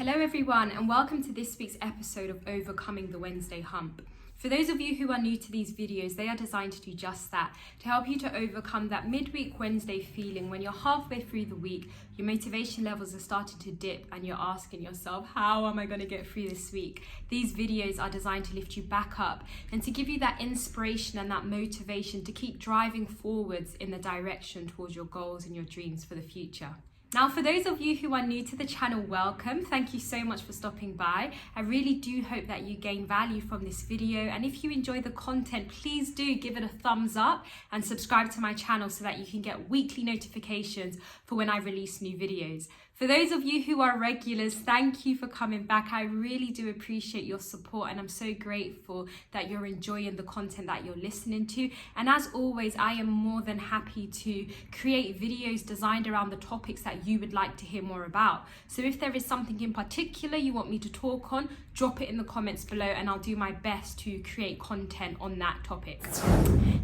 Hello everyone, and welcome to this week's episode of Overcoming the Wednesday Hump. For those of you who are new to these videos, they are designed to do just that, to help you to overcome that midweek Wednesday feeling when you're halfway through the week, your motivation levels are starting to dip and you're asking yourself, how am I going to get through this week? These videos are designed to lift you back up and to give you that inspiration and that motivation to keep driving forwards in the direction towards your goals and your dreams for the future. Now, for those of you who are new to the channel, welcome. Thank you so much for stopping by. I really do hope that you gain value from this video. And if you enjoy the content, please do give it a thumbs up and subscribe to my channel so that you can get weekly notifications for when I release new videos. For those of you who are regulars, thank you for coming back. I really do appreciate your support and I'm so grateful that you're enjoying the content that you're listening to. And as always, I am more than happy to create videos designed around the topics that you would like to hear more about. So if there is something in particular you want me to talk on, drop it in the comments below and I'll do my best to create content on that topic.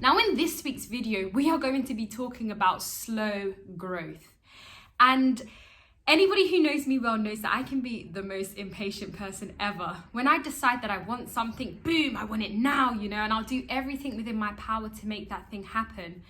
Now in this week's video, we are going to be talking about slow growth. And anybody who knows me well knows that I can be the most impatient person ever. When I decide that I want something, boom, I want it now, and I'll do everything within my power to make that thing happen.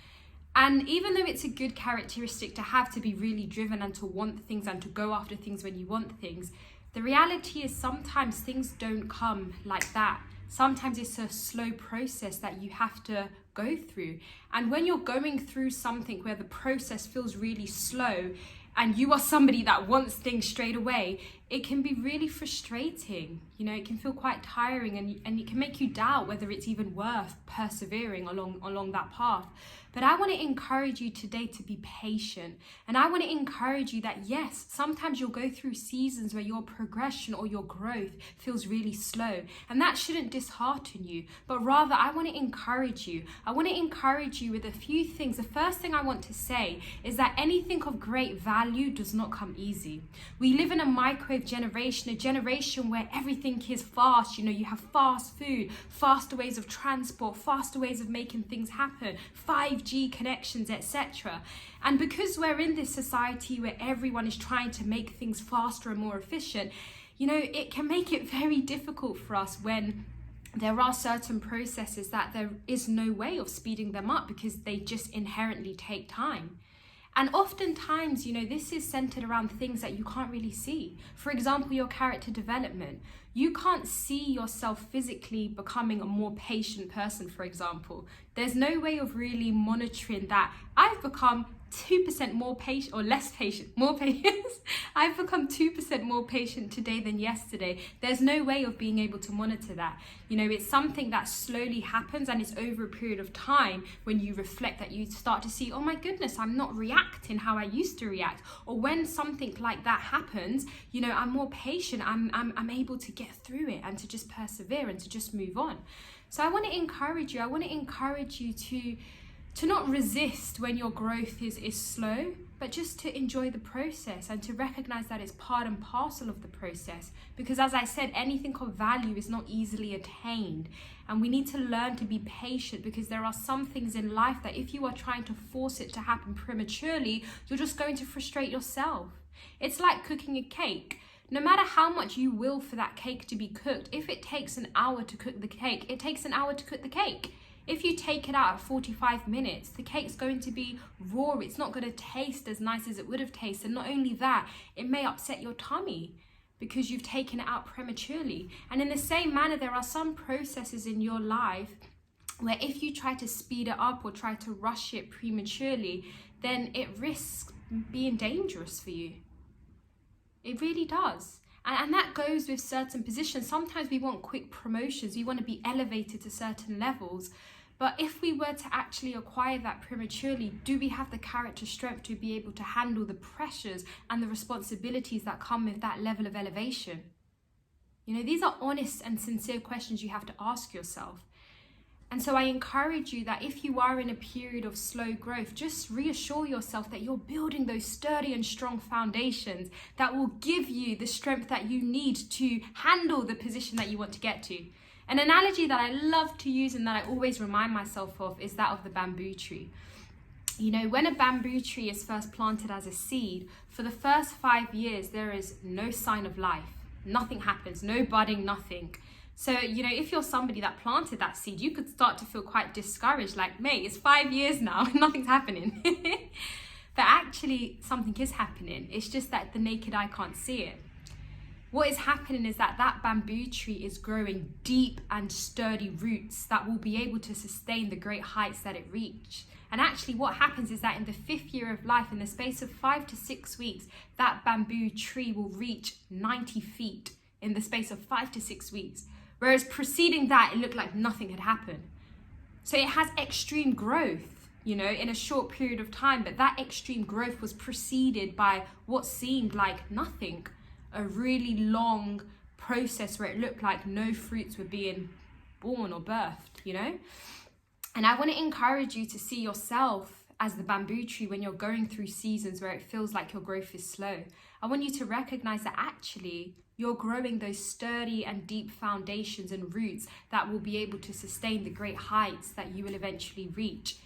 And even though it's a good characteristic to have, to be really driven and to want things and to go after things when you want things, the reality is sometimes things don't come like that. Sometimes it's a slow process that you have to go through. And when you're going through something where the process feels really slow, and you are somebody that wants things straight away, it can be really frustrating. It can feel quite tiring and it can make you doubt whether it's even worth persevering along that path. But I want to encourage you today to be patient. And I want to encourage you that yes, sometimes you'll go through seasons where your progression or your growth feels really slow. And that shouldn't dishearten you, but rather I want to encourage you. I want to encourage you with a few things. The first thing I want to say is that anything of great value does not come easy. We live in a microwave generation, a generation where everything is fast. You have fast food, faster ways of transport, faster ways of making things happen, 5G connections, etc. And because we're in this society where everyone is trying to make things faster and more efficient, it can make it very difficult for us when there are certain processes that there is no way of speeding them up because they just inherently take time. And oftentimes, this is centered around things that you can't really see. For example, your character development. You can't see yourself physically becoming a more patient person, for example. There's no way of really monitoring that. I've become 2% more patient, or less patient, more patient. I've become 2% more patient today than yesterday. There's no way of being able to monitor that. It's something that slowly happens and it's over a period of time when you reflect that you start to see, oh my goodness, I'm not reacting how I used to react. Or when something like that happens, I'm more patient. I'm able to get through it and to just persevere and to just move on. So I want to encourage you. I want to encourage you to not resist when your growth is slow, but just to enjoy the process and to recognize that it's part and parcel of the process. Because as I said, anything of value is not easily attained. And we need to learn to be patient because there are some things in life that if you are trying to force it to happen prematurely, you're just going to frustrate yourself. It's like cooking a cake. No matter how much you will for that cake to be cooked, if it takes an hour to cook the cake, it takes an hour to cook the cake. If you take it out at 45 minutes, the cake's going to be raw. It's not going to taste as nice as it would have tasted. And not only that, it may upset your tummy because you've taken it out prematurely. And in the same manner, there are some processes in your life where if you try to speed it up or try to rush it prematurely, then it risks being dangerous for you. It really does. And that goes with certain positions. Sometimes we want quick promotions. We want to be elevated to certain levels. But if we were to actually acquire that prematurely, do we have the character strength to be able to handle the pressures and the responsibilities that come with that level of elevation? These are honest and sincere questions you have to ask yourself. And so I encourage you that if you are in a period of slow growth, just reassure yourself that you're building those sturdy and strong foundations that will give you the strength that you need to handle the position that you want to get to. An analogy that I love to use and that I always remind myself of is that of the bamboo tree. When a bamboo tree is first planted as a seed, for the first 5 years, there is no sign of life. nothing happens, no budding, nothing. So, you know, if you're somebody that planted that seed, you could start to feel quite discouraged, like, mate, it's 5 years now, nothing's happening. But actually, something is happening. It's just that the naked eye can't see it. What is happening is that that bamboo tree is growing deep and sturdy roots that will be able to sustain the great heights that it reached. And actually what happens is that in the 5th year of life, in the space of 5 to 6 weeks, that bamboo tree will reach 90 feet in the space of 5 to 6 weeks. Whereas preceding that, it looked like nothing had happened. So it has extreme growth, you know, in a short period of time, but that extreme growth was preceded by what seemed like nothing. A really long process where it looked like no fruits were being born or birthed, you know? And I want to encourage you to see yourself as the bamboo tree when you're going through seasons where it feels like your growth is slow. I want you to recognize that actually you're growing those sturdy and deep foundations and roots that will be able to sustain the great heights that you will eventually reach.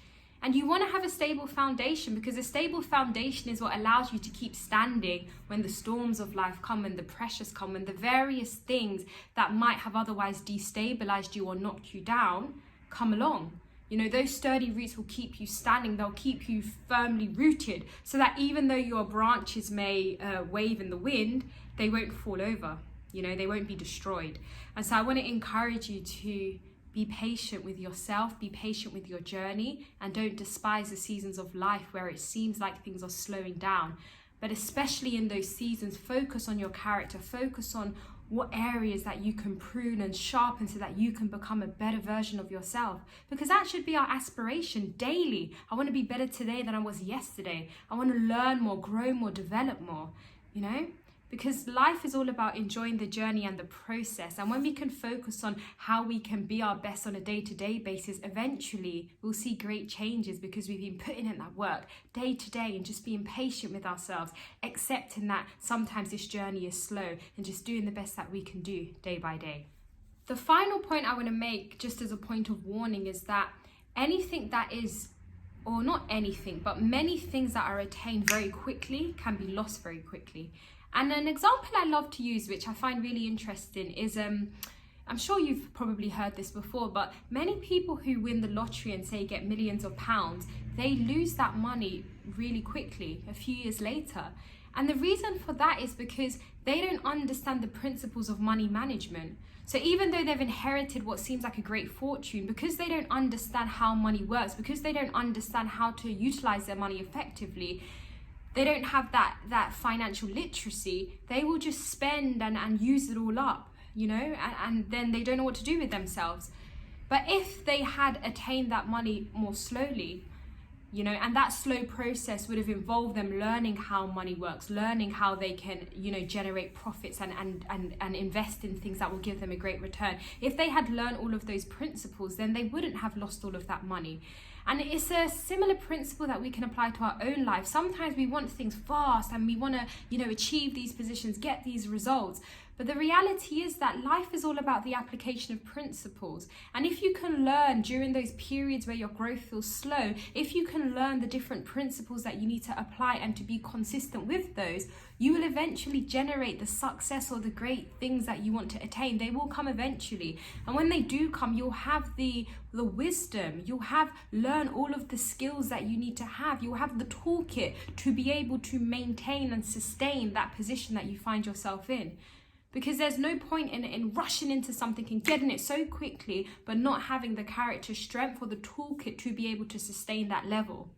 And you want to have a stable foundation, because a stable foundation is what allows you to keep standing when the storms of life come, when the pressures come, when the various things that might have otherwise destabilized you or knocked you down come along. You know, those sturdy roots will keep you standing. They'll keep you firmly rooted, so that even though your branches may wave in the wind, they won't fall over. You know, they won't be destroyed. And so I want to encourage you to be patient with yourself, be patient with your journey, and don't despise the seasons of life where it seems like things are slowing down. But especially in those seasons, focus on your character, focus on what areas that you can prune and sharpen so that you can become a better version of yourself. Because that should be our aspiration daily. I want to be better today than I was yesterday. I want to learn more, grow more, develop more, you know? Because life is all about enjoying the journey and the process. And when we can focus on how we can be our best on a day-to-day basis, eventually we'll see great changes, because we've been putting in that work day to day and just being patient with ourselves, accepting that sometimes this journey is slow, and just doing the best that we can do day by day. The final point I want to make, just as a point of warning, is that anything that is, or not anything, but many things that are attained very quickly can be lost very quickly. And an example I love to use, which I find really interesting, is I'm sure you've probably heard this before, but many people who win the lottery and say get millions of pounds, they lose that money really quickly, a few years later. And the reason for that is because they don't understand the principles of money management. So even though they've inherited what seems like a great fortune, because they don't understand how money works, because they don't understand how to utilize their money effectively, they don't have that financial literacy, they will just spend and use it all up, you know, and then they don't know what to do with themselves. But if they had attained that money more slowly, you know, and that slow process would have involved them learning how money works, learning how they can, you know, generate profits and invest in things that will give them a great return. If they had learned all of those principles, then they wouldn't have lost all of that money. And it's a similar principle that we can apply to our own life. Sometimes we want things fast and we want to, you know, achieve these positions, get these results. But the reality is that life is all about the application of principles. And if you can learn during those periods where your growth feels slow, if you can learn the different principles that you need to apply and to be consistent with those, you will eventually generate the success or the great things that you want to attain. They will come eventually. And when they do come, you'll have the wisdom, you'll have learn all of the skills that you need to have. You'll have the toolkit to be able to maintain and sustain that position that you find yourself in. Because there's no point in rushing into something and getting it so quickly, but not having the character strength or the toolkit to be able to sustain that level.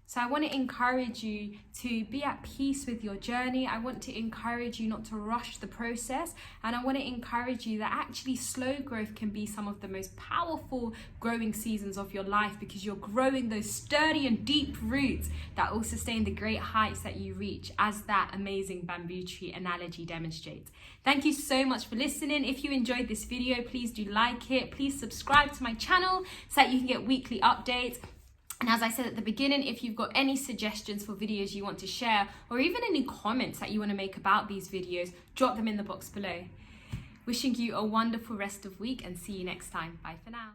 So I want to encourage you to be at peace with your journey. I want to encourage you not to rush the process. And I want to encourage you that actually slow growth can be some of the most powerful growing seasons of your life, because you're growing those sturdy and deep roots that will sustain the great heights that you reach, as that amazing bamboo tree analogy demonstrates. Thank you so much for listening. If you enjoyed this video, please do like it. Please subscribe to my channel so that you can get weekly updates. And as I said at the beginning, if you've got any suggestions for videos you want to share, or even any comments that you want to make about these videos, drop them in the box below. Wishing you a wonderful rest of week, and see you next time. Bye for now.